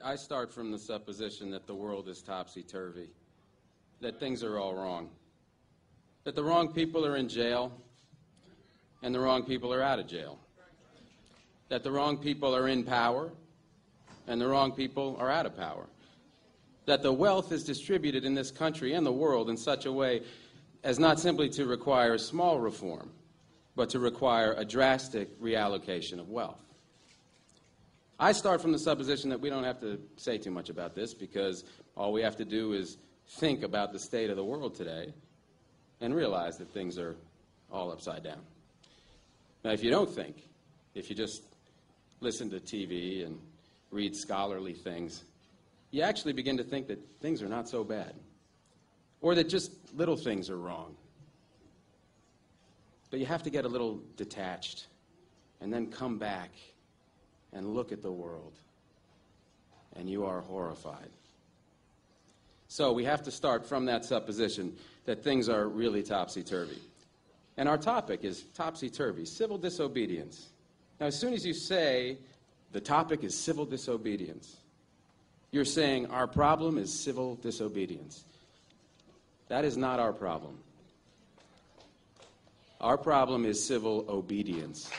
I start from the supposition that the world is topsy-turvy, that things are all wrong, that the wrong people are in jail and the wrong people are out of jail, that the wrong people are in power and the wrong people are out of power, that the wealth is distributed in this country and the world in such a way as not simply to require small reform, but to require a drastic reallocation of wealth. I start from the supposition that we don't have to say too much about this because all we have to do is think about the state of the world today and realize that things are all upside down. Now, if you don't think, if you just listen to TV and read scholarly things, you actually begin to think that things are not so bad, or that just little things are wrong. But you have to get a little detached and then come back and look at the world, and you are horrified. So we have to start from that supposition that things are really topsy-turvy. And our topic is topsy-turvy, civil disobedience. Now, as soon as you say the topic is civil disobedience, you're saying our problem is civil disobedience. That is not our problem. Our problem is civil obedience.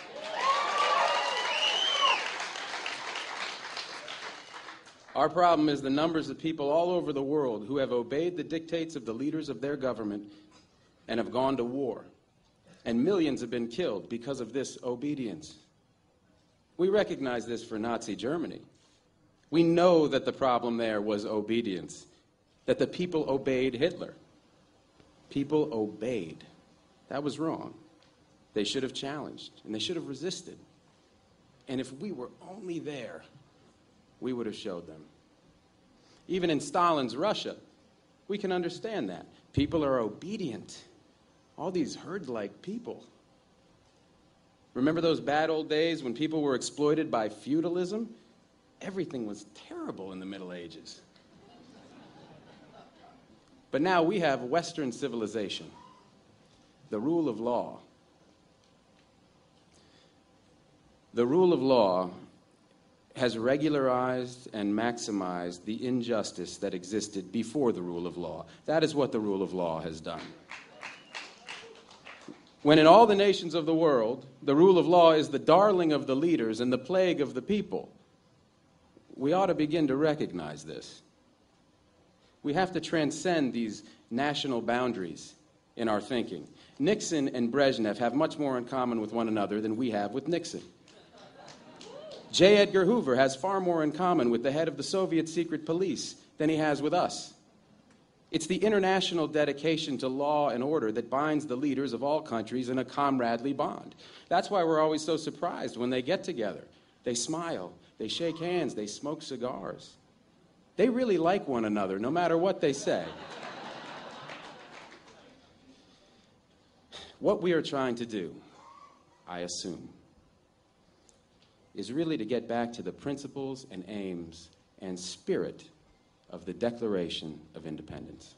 Our problem is the numbers of people all over the world who have obeyed the dictates of the leaders of their government and have gone to war. And millions have been killed because of this obedience. We recognize this for Nazi Germany. We know that the problem there was obedience, that the people obeyed Hitler. People obeyed. That was wrong. They should have challenged, and they should have resisted. And if we were only there, we would have showed them. Even in Stalin's Russia, we can understand that. People are obedient. All these herd-like people. Remember those bad old days when people were exploited by feudalism? Everything was terrible in the Middle Ages. But now we have Western civilization, the rule of law. The rule of law has regularized and maximized the injustice that existed before the rule of law. That is what the rule of law has done. When in all the nations of the world, the rule of law is the darling of the leaders and the plague of the people, we ought to begin to recognize this. We have to transcend these national boundaries in our thinking. Nixon and Brezhnev have much more in common with one another than we have with Nixon. J. Edgar Hoover has far more in common with the head of the Soviet secret police than he has with us. It's the international dedication to law and order that binds the leaders of all countries in a comradely bond. That's why we're always so surprised when they get together. They smile, they shake hands, they smoke cigars. They really like one another, no matter what they say. What we are trying to do, I assume, is really to get back to the principles and aims and spirit of the Declaration of Independence.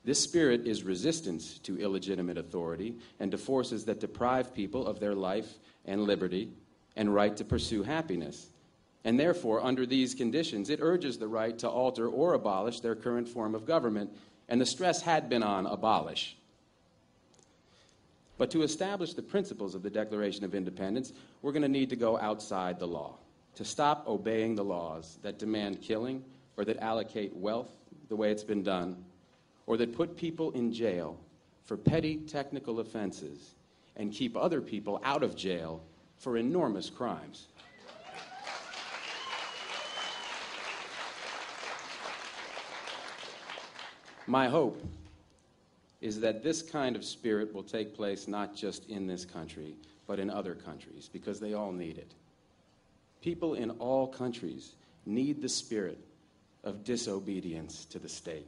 This spirit is resistance to illegitimate authority and to forces that deprive people of their life and liberty and right to pursue happiness. And therefore, under these conditions, it urges the right to alter or abolish their current form of government, and the stress had been on abolish. But to establish the principles of the Declaration of Independence, we're going to need to go outside the law, to stop obeying the laws that demand killing or that allocate wealth the way it's been done, or that put people in jail for petty technical offenses and keep other people out of jail for enormous crimes. My hope is that this kind of spirit will take place not just in this country, but in other countries, because they all need it. People in all countries need the spirit of disobedience to the state,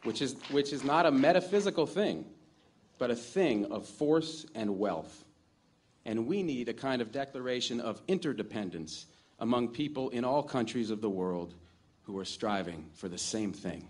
which is not a metaphysical thing, but a thing of force and wealth. And we need a kind of declaration of interdependence among people in all countries of the world who are striving for the same thing.